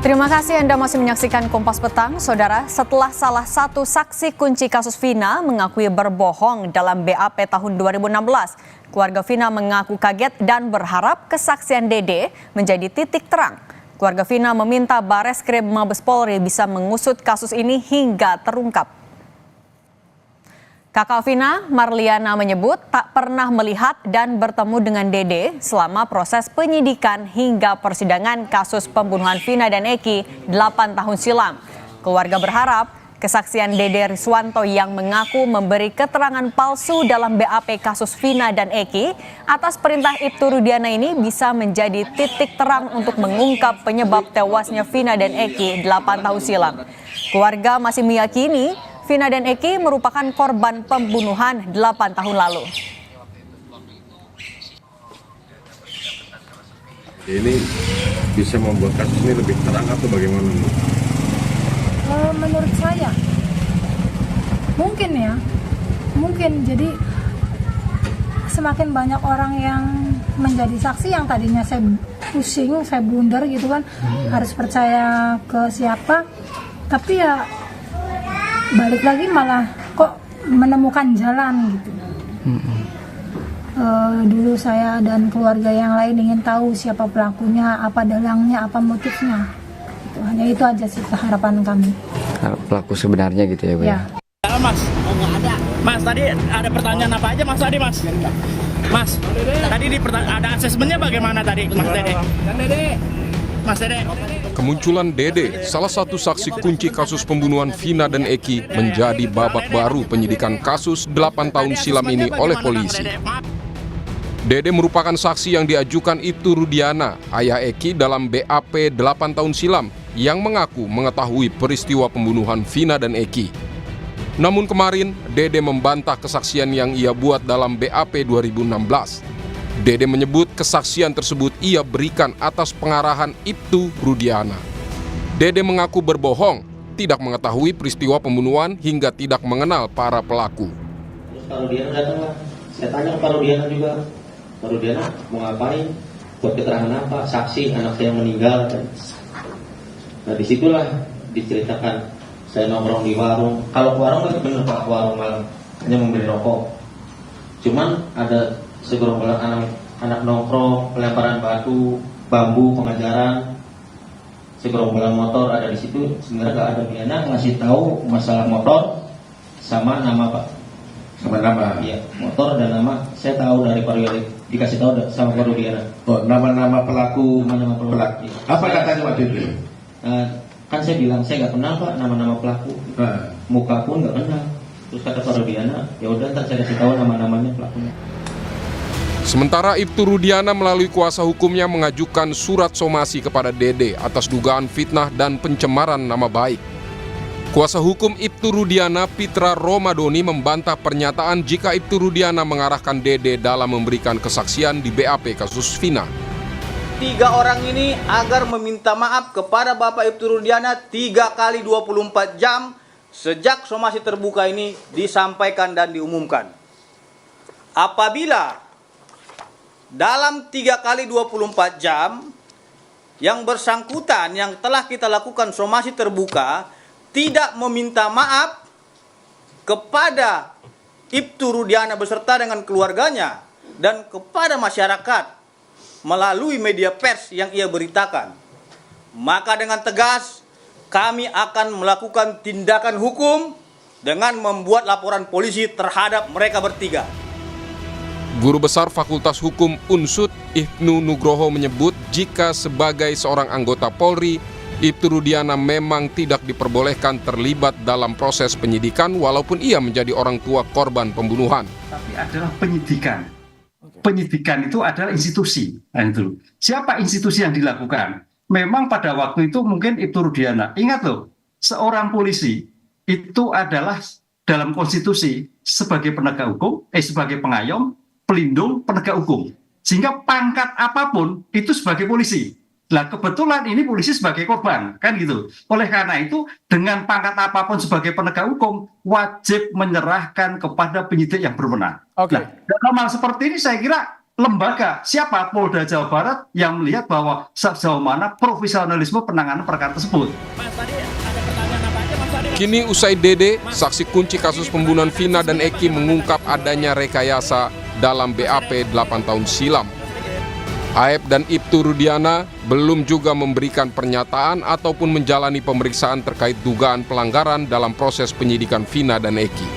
Terima kasih Anda masih menyaksikan Kompas Petang. Saudara, setelah salah satu saksi kunci kasus Vina mengakui berbohong dalam BAP tahun 2016, keluarga Vina mengaku kaget dan berharap kesaksian Dede menjadi titik terang. Keluarga Vina meminta Bareskrim Mabes Polri bisa mengusut kasus ini hingga terungkap. Kakak Vina, Marliana, menyebut tak pernah melihat dan bertemu dengan Dede selama proses penyidikan hingga persidangan kasus pembunuhan Vina dan Eki 8 tahun silam. Keluarga berharap kesaksian Dede Riswanto yang mengaku memberi keterangan palsu dalam BAP kasus Vina dan Eki atas perintah Ibtu Rudiana ini bisa menjadi titik terang untuk mengungkap penyebab tewasnya Vina dan Eki 8 tahun silam. Keluarga masih meyakini Vina dan Eki merupakan korban pembunuhan 8 tahun lalu. Ini bisa membuat kasus ini lebih terang atau bagaimana? Menurut saya, mungkin jadi semakin banyak orang yang menjadi saksi yang tadinya saya pusing, saya blunder gitu kan, harus percaya ke siapa, tapi ya balik lagi malah kok menemukan jalan gitu. Dulu saya dan keluarga yang lain ingin tahu siapa pelakunya, apa dalangnya, apa motifnya. Hanya itu aja sih harapan kami. Pelaku sebenarnya gitu ya, Bu? Ya. Mas, Mas tadi ada pertanyaan apa aja Mas tadi Mas? Mas, tadi ada asesmennya bagaimana tadi Mas Dede? Mas Dede. Kemunculan Dede, salah satu saksi kunci kasus pembunuhan Vina dan Eki, menjadi babak baru penyidikan kasus 8 tahun silam ini oleh polisi. Dede merupakan saksi yang diajukan Ibtu Rudiana, ayah Eki dalam BAP 8 tahun silam, yang mengaku mengetahui peristiwa pembunuhan Vina dan Eki. Namun kemarin, Dede membantah kesaksian yang ia buat dalam BAP 2016. Dede menyebut kesaksian tersebut ia berikan atas pengarahan Ibtu Rudiana. Dede mengaku berbohong, tidak mengetahui peristiwa pembunuhan hingga tidak mengenal para pelaku. Terus Pak Rudiana datang lah, saya tanya ke Pak Rudiana juga, Pak Rudiana mau ngapain, buat keterangan apa, saksi anak saya meninggal. Nah disitulah diceritakan, saya nongkrong di warung, kalau warung kan bener Pak, warung malam, hanya membeli rokok. Cuman ada segerombolan anak nongkrong, pelemparan batu, bambu, pengajaran, segerombolan motor ada di situ. Sebenarnya nggak ada pidana, ngasih tahu masalah motor sama nama Pak, Sama nama? iya, motor dan nama. Saya tahu dari Pak Rudiana, dikasih tahu sama Pak Rudiana. Oh, nama-nama pelaku. Nama pelaku. Iya. Apa katanya waktu itu? Kan saya bilang saya nggak kenal Pak nama-nama pelaku, muka pun nggak kenal. Terus kata Pak Rudiana, ya udah ntar saya kasih tahu nama-namanya pelakunya. Sementara Ibtu Rudiana melalui kuasa hukumnya mengajukan surat somasi kepada Dede atas dugaan fitnah dan pencemaran nama baik. Kuasa hukum Ibtu Rudiana, Pitra Romadoni, membantah pernyataan jika Ibtu Rudiana mengarahkan Dede dalam memberikan kesaksian di BAP kasus Vina. 3 orang ini agar meminta maaf kepada Bapak Ibtu Rudiana 3 kali 24 jam sejak somasi terbuka ini disampaikan dan diumumkan. Apabila dalam 3 kali 24 jam yang bersangkutan yang telah kita lakukan somasi terbuka tidak meminta maaf kepada Ibtu Rudiana beserta dengan keluarganya dan kepada masyarakat melalui media pers yang ia beritakan, maka dengan tegas kami akan melakukan tindakan hukum dengan membuat laporan polisi terhadap mereka bertiga. Guru Besar Fakultas Hukum Unsud, Ibnu Nugroho, menyebut jika sebagai seorang anggota Polri, Ibtu Rudiana memang tidak diperbolehkan terlibat dalam proses penyidikan walaupun ia menjadi orang tua korban pembunuhan. Tapi adalah penyidikan. Penyidikan itu adalah institusi. Nah, itu. Siapa institusi yang dilakukan? Memang pada waktu itu mungkin Ibtu Rudiana. Ingat loh, seorang polisi itu adalah dalam konstitusi sebagai penegak hukum, sebagai pengayom, pelindung, penegak hukum. Sehingga pangkat apapun itu sebagai polisi. Nah kebetulan ini polisi sebagai korban, kan gitu. Oleh karena itu dengan pangkat apapun sebagai penegak hukum wajib menyerahkan kepada penyidik yang berwenang. Oke. Nah, dalam hal seperti ini saya kira lembaga siapa Polda Jawa Barat yang melihat bahwa sejauh mana profesionalisme penanganan perkara tersebut. Kini usai Dede, saksi kunci kasus pembunuhan Vina dan Eki mengungkap adanya rekayasa dalam BAP 8 tahun silam. Aep dan Ibtu Rudiana belum juga memberikan pernyataan ataupun menjalani pemeriksaan terkait dugaan pelanggaran dalam proses penyidikan Vina dan Eki.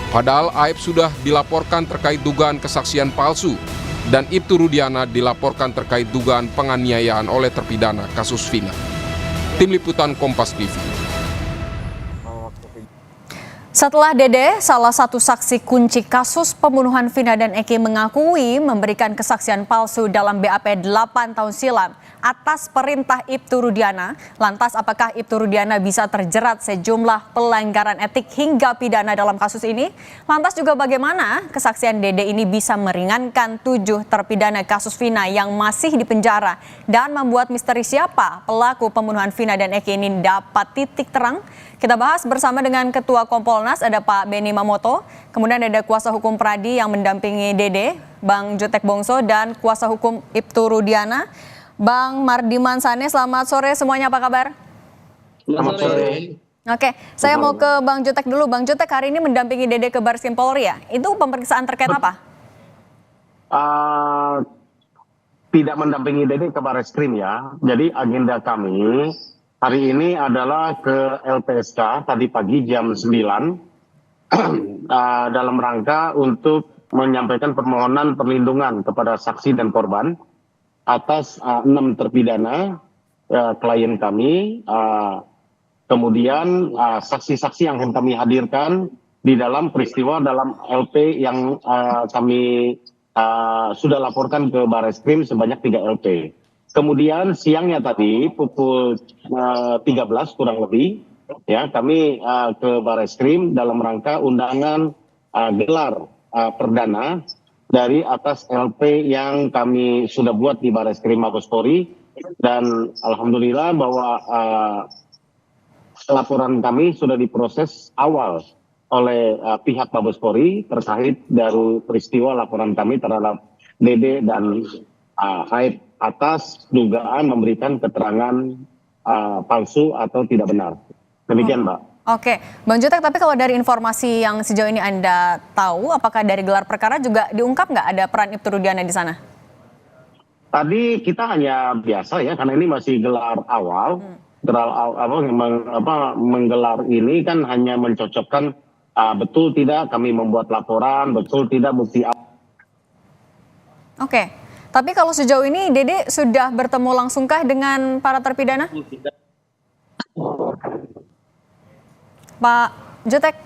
Padahal Aep sudah dilaporkan terkait dugaan kesaksian palsu dan Ibtu Rudiana dilaporkan terkait dugaan penganiayaan oleh terpidana kasus Vina. Tim Liputan Kompas TV. Setelah Dede, salah satu saksi kunci kasus pembunuhan Vina dan Eki mengakui memberikan kesaksian palsu dalam BAP 8 tahun silam atas perintah Ibtu Rudiana. Lantas apakah Ibtu Rudiana bisa terjerat sejumlah pelanggaran etik hingga pidana dalam kasus ini? Lantas juga bagaimana kesaksian Dede ini bisa meringankan 7 terpidana kasus Vina yang masih di penjara dan membuat misteri siapa pelaku pembunuhan Vina dan Eki ini dapat titik terang? Kita bahas bersama dengan Ketua Kompolnas, ada Pak Beni Mamoto, kemudian ada kuasa hukum Pradi yang mendampingi Dede, Bang Jutek Bongso, dan kuasa hukum Ibtu Rudiana, Bang Mardiman Sane. Selamat sore semuanya, apa kabar? Selamat sore. Oke, saya mau ke Bang Jutek dulu. Bang Jutek hari ini mendampingi Dede ke Bareskrim Polri ya? Itu pemeriksaan terkait apa? Tidak mendampingi Dede ke Bareskrim ya. Jadi agenda kami hari ini adalah ke LPSK tadi pagi jam 9 dalam rangka untuk menyampaikan permohonan perlindungan kepada saksi dan korban atas 6 terpidana klien kami, kemudian saksi-saksi yang kami hadirkan di dalam peristiwa dalam LP yang kami sudah laporkan ke Bareskrim sebanyak 3 LP. Kemudian siangnya tadi pukul 13 kurang lebih ya kami ke Bareskrim dalam rangka undangan gelar perdana dari atas LP yang kami sudah buat di Bareskrim Mabes Polri, dan alhamdulillah bahwa laporan kami sudah diproses awal oleh pihak Mabes Polri terkait dari peristiwa laporan kami terhadap Dede dan Aep atas dugaan memberikan keterangan palsu atau tidak benar. Demikian, Mbak. Oke, Bang Jutek, tapi kalau dari informasi yang sejauh ini Anda tahu, apakah dari gelar perkara juga diungkap nggak ada peran Ibtu Rudiana di sana? Tadi kita hanya biasa ya, karena ini masih gelar awal. Menggelar ini kan hanya mencocokkan betul tidak kami membuat laporan, betul tidak bukti. Oke, tapi kalau sejauh ini Dede sudah bertemu langsungkah dengan para terpidana? Pak Jutek,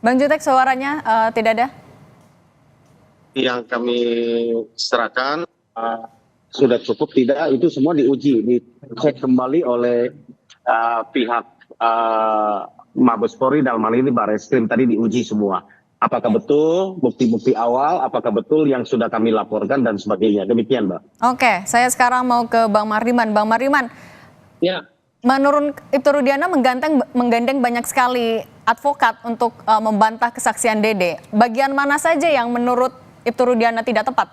Bang Jutek, suaranya tidak ada. Yang kami serahkan sudah cukup tidak, itu semua diuji, dicek kembali oleh pihak Mabes Polri, dalam hal ini Bareskrim tadi diuji semua. Apakah betul bukti-bukti awal, apakah betul yang sudah kami laporkan dan sebagainya. Demikian, Mbak. Oke, saya sekarang mau ke Bang Mardiman. Bang Mardiman, Ya. menurut Ibtu Rudiana menggandeng banyak sekali advokat untuk membantah kesaksian Dede. Bagian mana saja yang menurut Ibtu Rudiana tidak tepat?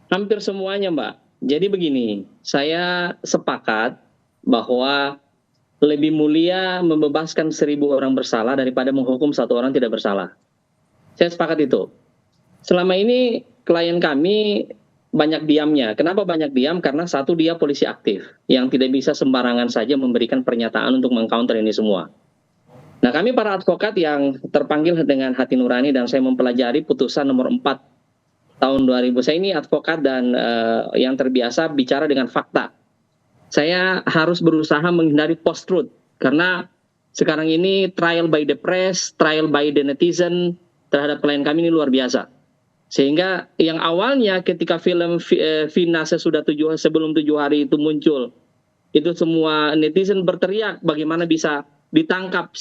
Hampir semuanya, Mbak. Jadi begini, saya sepakat bahwa lebih mulia membebaskan 1.000 orang bersalah daripada menghukum 1 orang tidak bersalah. Saya sepakat itu. Selama ini klien kami banyak diamnya. Kenapa banyak diam? Karena satu, dia polisi aktif yang tidak bisa sembarangan saja memberikan pernyataan untuk mengcounter ini semua. Nah, kami para advokat yang terpanggil dengan hati nurani dan saya mempelajari putusan nomor 4 tahun 2000. Saya ini advokat dan yang terbiasa bicara dengan fakta. Saya harus berusaha menghindari post-truth karena sekarang ini trial by the press, trial by the netizen terhadap klien kami ini luar biasa. Sehingga yang awalnya ketika film Vina sebelum 7 hari itu muncul, itu semua netizen berteriak bagaimana bisa ditangkap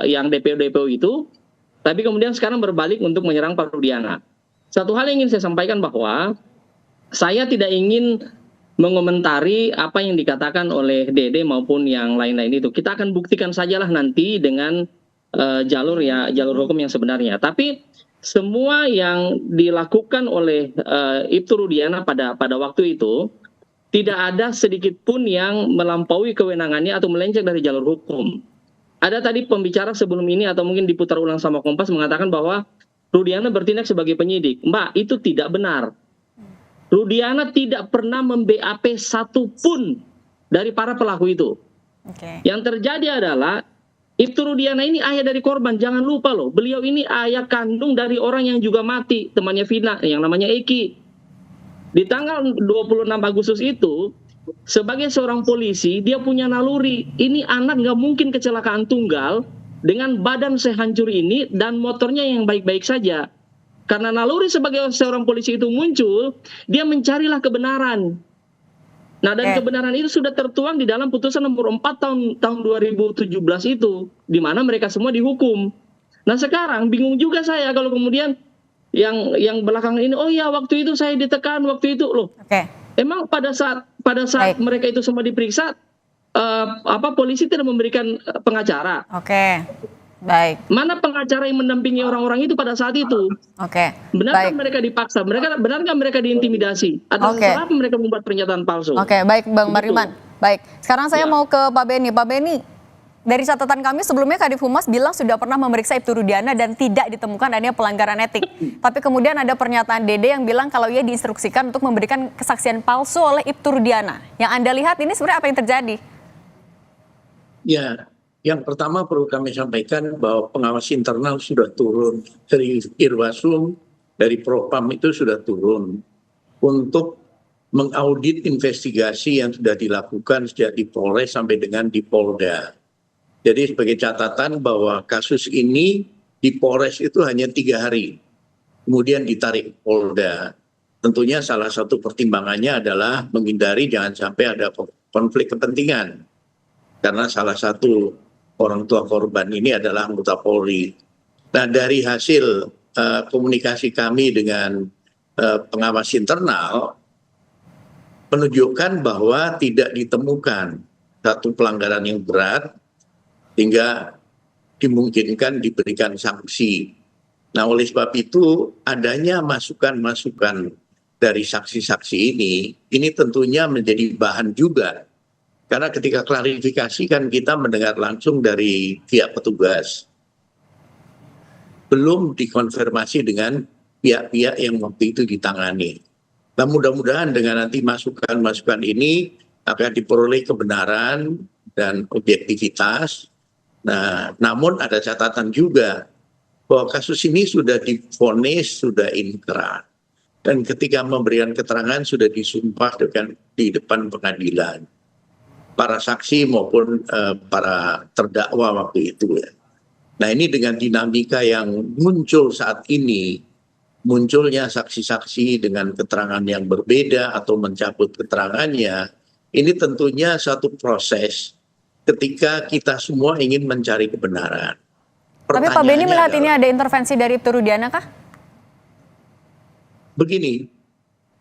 yang DPO itu, tapi kemudian sekarang berbalik untuk menyerang Pak Rudiana. Satu hal yang ingin saya sampaikan bahwa saya tidak ingin mengomentari apa yang dikatakan oleh Dede maupun yang lain-lain itu. Kita akan buktikan sajalah nanti dengan jalur hukum yang sebenarnya. Tapi semua yang dilakukan oleh Ibtu Rudiana pada waktu itu tidak ada sedikit pun yang melampaui kewenangannya atau melenceng dari jalur hukum. Ada tadi pembicara sebelum ini atau mungkin diputar ulang sama Kompas mengatakan bahwa Rudiana bertindak sebagai penyidik. Mbak, itu tidak benar. Rudiana tidak pernah mem-BAP satupun dari para pelaku itu. Yang terjadi adalah Ibtu Rudiana ini ayah dari korban. Jangan lupa loh, beliau ini ayah kandung dari orang yang juga mati, temannya Vina yang namanya Eki. Di tanggal 26 Agustus itu, sebagai seorang polisi, dia punya naluri. Ini anak nggak mungkin kecelakaan tunggal dengan badan sehancur ini dan motornya yang baik-baik saja. Karena naluri sebagai seorang polisi itu muncul, dia mencarilah kebenaran. Nah, dan kebenaran itu sudah tertuang di dalam putusan nomor 4 tahun 2017 itu, di mana mereka semua dihukum. Nah, sekarang bingung juga saya kalau kemudian yang belakangan ini, oh ya waktu itu saya ditekan, waktu itu loh. Emang pada saat mereka itu semua diperiksa, polisi tidak memberikan pengacara. Baik. Mana pengacara yang mendampingi orang-orang itu pada saat itu? Benarkah mereka dipaksa? Benarkah mereka diintimidasi? Atau kenapa mereka membuat pernyataan palsu? Baik Bang Mariman. Baik. Sekarang saya mau ke Pak Beni. Pak Beni, dari catatan kami sebelumnya Kadif Humas bilang sudah pernah memeriksa Ibtu Rudiana dan tidak ditemukan adanya pelanggaran etik. Tapi kemudian ada pernyataan Dede yang bilang kalau ia diinstruksikan untuk memberikan kesaksian palsu oleh Ibtu Rudiana. Yang Anda lihat ini sebenarnya apa yang terjadi? Ya, yang pertama perlu kami sampaikan bahwa pengawas internal sudah turun. Dari Irwasum, dari Propam itu sudah turun untuk mengaudit investigasi yang sudah dilakukan sejak di Polres sampai dengan di Polda. Jadi sebagai catatan bahwa kasus ini di Polres itu hanya 3 hari, kemudian ditarik Polda. Tentunya salah satu pertimbangannya adalah menghindari jangan sampai ada konflik kepentingan. Karena salah satu orang tua korban ini adalah anggota Polri. Nah, dari hasil komunikasi kami dengan pengawas internal, menunjukkan bahwa tidak ditemukan satu pelanggaran yang berat, hingga dimungkinkan diberikan sanksi. Nah, oleh sebab itu adanya masukan-masukan dari saksi-saksi ini tentunya menjadi bahan juga. Karena ketika klarifikasi kan kita mendengar langsung dari pihak petugas. Belum dikonfirmasi dengan pihak-pihak yang waktu itu ditangani. Nah, mudah-mudahan dengan nanti masukan-masukan ini akan diperoleh kebenaran dan objektivitas. Nah, namun ada catatan juga bahwa kasus ini sudah divonis, sudah inkrah. Dan ketika memberikan keterangan sudah disumpah di depan pengadilan. Para saksi maupun para terdakwa waktu itu ya. Nah, ini dengan dinamika yang muncul saat ini, munculnya saksi-saksi dengan keterangan yang berbeda atau mencabut keterangannya, ini tentunya satu proses ketika kita semua ingin mencari kebenaran. Tapi Pak Beni melihat ini ada intervensi dari Ibtu Rudiana kah? Begini,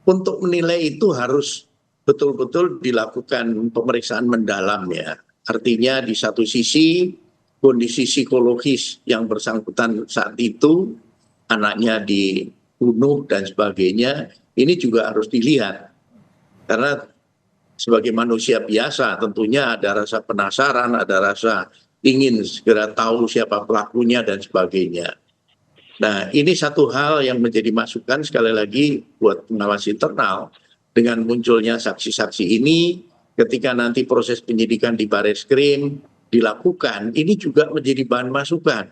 untuk menilai itu harus betul-betul dilakukan pemeriksaan mendalam ya. Artinya di satu sisi kondisi psikologis yang bersangkutan saat itu, anaknya dibunuh dan sebagainya, ini juga harus dilihat. Karena sebagai manusia biasa tentunya ada rasa penasaran, ada rasa ingin segera tahu siapa pelakunya dan sebagainya. Nah, ini satu hal yang menjadi masukan sekali lagi buat pengawas internal dengan munculnya saksi-saksi ini ketika nanti proses penyidikan di Bareskrim dilakukan, ini juga menjadi bahan masukan.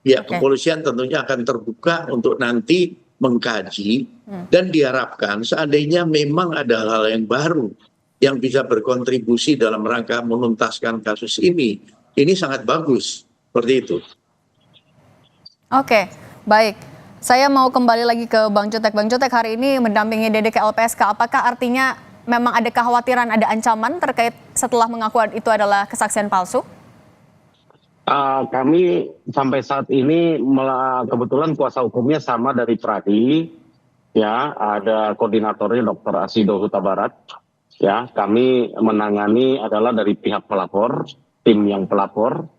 Pihak kepolisian tentunya akan terbuka untuk nanti mengkaji dan diharapkan seandainya memang ada hal yang baru yang bisa berkontribusi dalam rangka menuntaskan kasus ini sangat bagus, seperti itu. Oke, baik. Saya mau kembali lagi ke Bang Jotek. Bang Jotek hari ini mendampingi Dede ke LPSK. Apakah artinya memang ada kekhawatiran, ada ancaman terkait setelah mengaku itu adalah kesaksian palsu? Kami sampai saat ini kebetulan kuasa hukumnya sama dari Pradi, ya, ada koordinatornya Dr. Asido Huta Barat, ya, kami menangani adalah dari pihak pelapor, tim yang pelapor.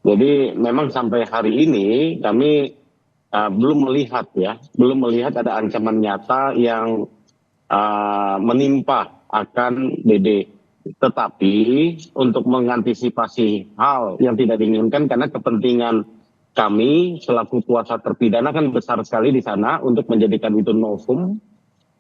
Jadi memang sampai hari ini kami belum melihat ada ancaman nyata yang menimpa akan Dede. Tetapi untuk mengantisipasi hal yang tidak diinginkan, karena kepentingan kami selaku kuasa terpidana kan besar sekali di sana untuk menjadikan itu novum,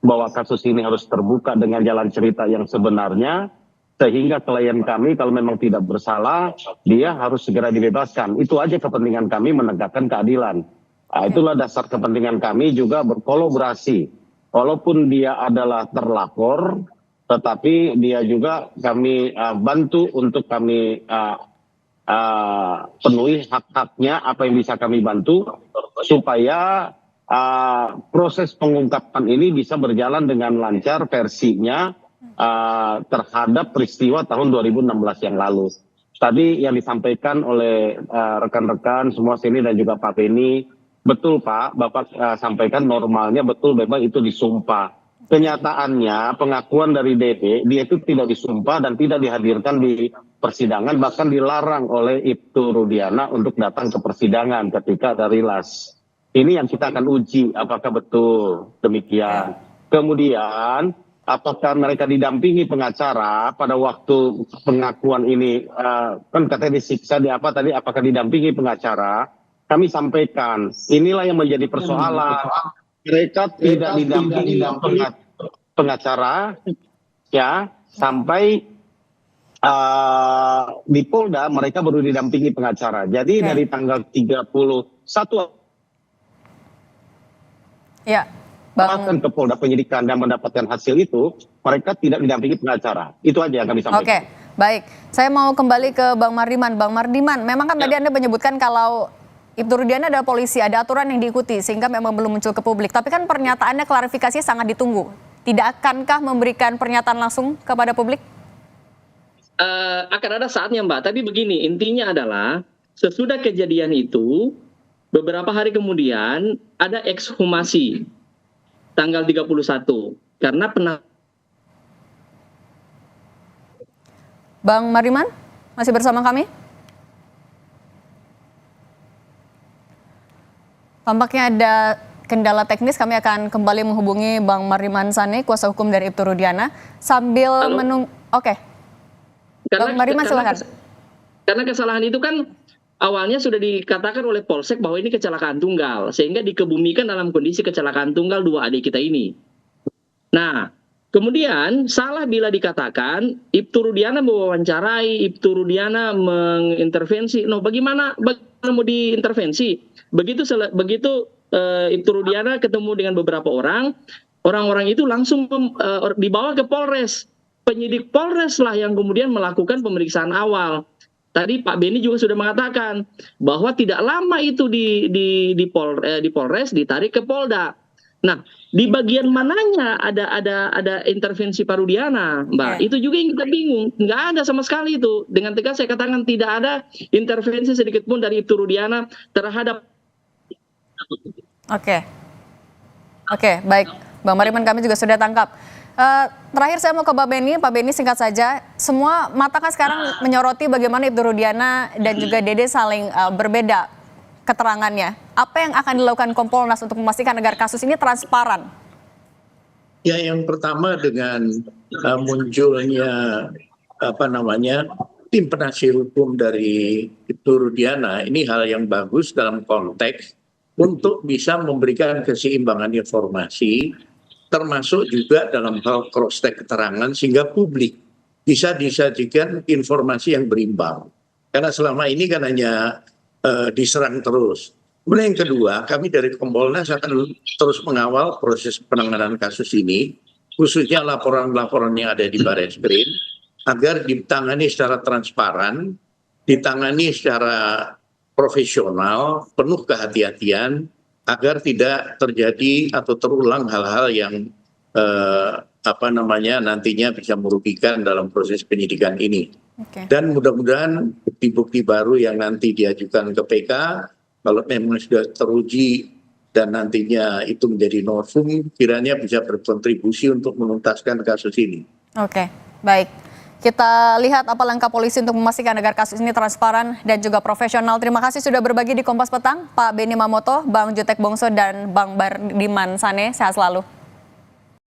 bahwa kasus ini harus terbuka dengan jalan cerita yang sebenarnya, sehingga klien kami kalau memang tidak bersalah, dia harus segera dibebaskan. Itu aja kepentingan kami, menegakkan keadilan. Itulah dasar kepentingan kami juga berkolaborasi. Walaupun dia adalah terlapor, tetapi dia juga kami bantu untuk kami penuhi hak-haknya, apa yang bisa kami bantu, supaya proses pengungkapan ini bisa berjalan dengan lancar versinya terhadap peristiwa tahun 2016 yang lalu. Tadi yang disampaikan oleh rekan-rekan semua sini dan juga Pak Beni, betul Pak, Bapak sampaikan normalnya betul memang itu disumpah. Kenyataannya pengakuan dari Dede, dia itu tidak disumpah dan tidak dihadirkan di persidangan, bahkan dilarang oleh Ibtu Rudiana untuk datang ke persidangan ketika ada rilas. Ini yang kita akan uji apakah betul demikian. Kemudian apakah mereka didampingi pengacara pada waktu pengakuan ini, kan katanya disiksa di apa tadi, apakah didampingi pengacara? Kami sampaikan inilah yang menjadi persoalan. Mereka tidak didampingi pengacara, ya, sampai di Polda mereka baru didampingi pengacara. Jadi dari tanggal 31 Ya, bahkan ke Polda penyidikan dan mendapatkan hasil itu, mereka tidak didampingi pengacara. Itu aja yang kami sampaikan. Oke, baik. Saya mau kembali ke Bang Mardiman. Bang Mardiman, memang kan tadi Anda menyebutkan kalau Ibtu Rudiana adalah polisi, ada aturan yang diikuti sehingga memang belum muncul ke publik. Tapi kan pernyataannya, klarifikasinya sangat ditunggu. Tidak akankah memberikan pernyataan langsung kepada publik? Akan ada saatnya Mbak, tapi begini, intinya adalah sesudah kejadian itu, beberapa hari kemudian ada ekshumasi tanggal 31 karena Bang Mardiman, masih bersama kami? Tampaknya ada kendala teknis, kami akan kembali menghubungi Bang Mardiman Sane, kuasa hukum dari Ibtu Rudiana, sambil menunggu. Oke. Bang Mardiman silakan. Karena kesalahan itu kan awalnya sudah dikatakan oleh Polsek bahwa ini kecelakaan tunggal, sehingga dikebumikan dalam kondisi kecelakaan tunggal dua adik kita ini. Nah, kemudian salah bila dikatakan Ibtu Rudiana mewawancarai, Ibtu Rudiana mengintervensi. No, bagaimana mau diintervensi? Begitu Ibtu Rudiana ketemu dengan beberapa orang-orang itu langsung dibawa ke Polres. Penyidik Polres lah yang kemudian melakukan pemeriksaan awal. Tadi Pak Beni juga sudah mengatakan bahwa tidak lama itu di Polres ditarik ke Polda. Nah, di bagian mananya ada intervensi Pak Rudiana, Mbak? Itu juga yang kita bingung. Nggak ada sama sekali itu. Dengan tegas saya katakan tidak ada intervensi sedikit pun dari Ibtu Rudiana terhadap. Oke, baik. Bang Mardiman, kami juga sudah tangkap. Terakhir saya mau ke Pak Beni. Pak Beni, singkat saja. Semua mata kan sekarang menyoroti bagaimana Ibtu Rudiana dan juga Dede saling berbeda keterangannya. Apa yang akan dilakukan Kompolnas untuk memastikan agar kasus ini transparan? Ya, yang pertama dengan munculnya tim penasihat hukum dari Ibtu Rudiana, ini hal yang bagus dalam konteks untuk bisa memberikan keseimbangan informasi, termasuk juga dalam hal cross-check keterangan, sehingga publik bisa disajikan informasi yang berimbang. Karena selama ini kan hanya diserang terus. Kemudian yang kedua, kami dari Kompolnas akan terus mengawal proses penanganan kasus ini, khususnya laporan-laporan yang ada di Barreskrim, agar ditangani secara transparan, ditangani secara profesional, penuh kehati-hatian, agar tidak terjadi atau terulang hal-hal yang nantinya bisa merugikan dalam proses penyidikan ini. Dan mudah-mudahan bukti-bukti baru yang nanti diajukan ke PK, kalau memang sudah teruji dan nantinya itu menjadi novum, kiranya bisa berkontribusi untuk menuntaskan kasus ini. Oke, baik. Kita lihat apa langkah polisi untuk memastikan agar kasus ini transparan dan juga profesional. Terima kasih sudah berbagi di Kompas Petang, Pak Benny Mamoto, Bang Jutek Bongso, dan Bang Bardiman Sane. Sehat selalu.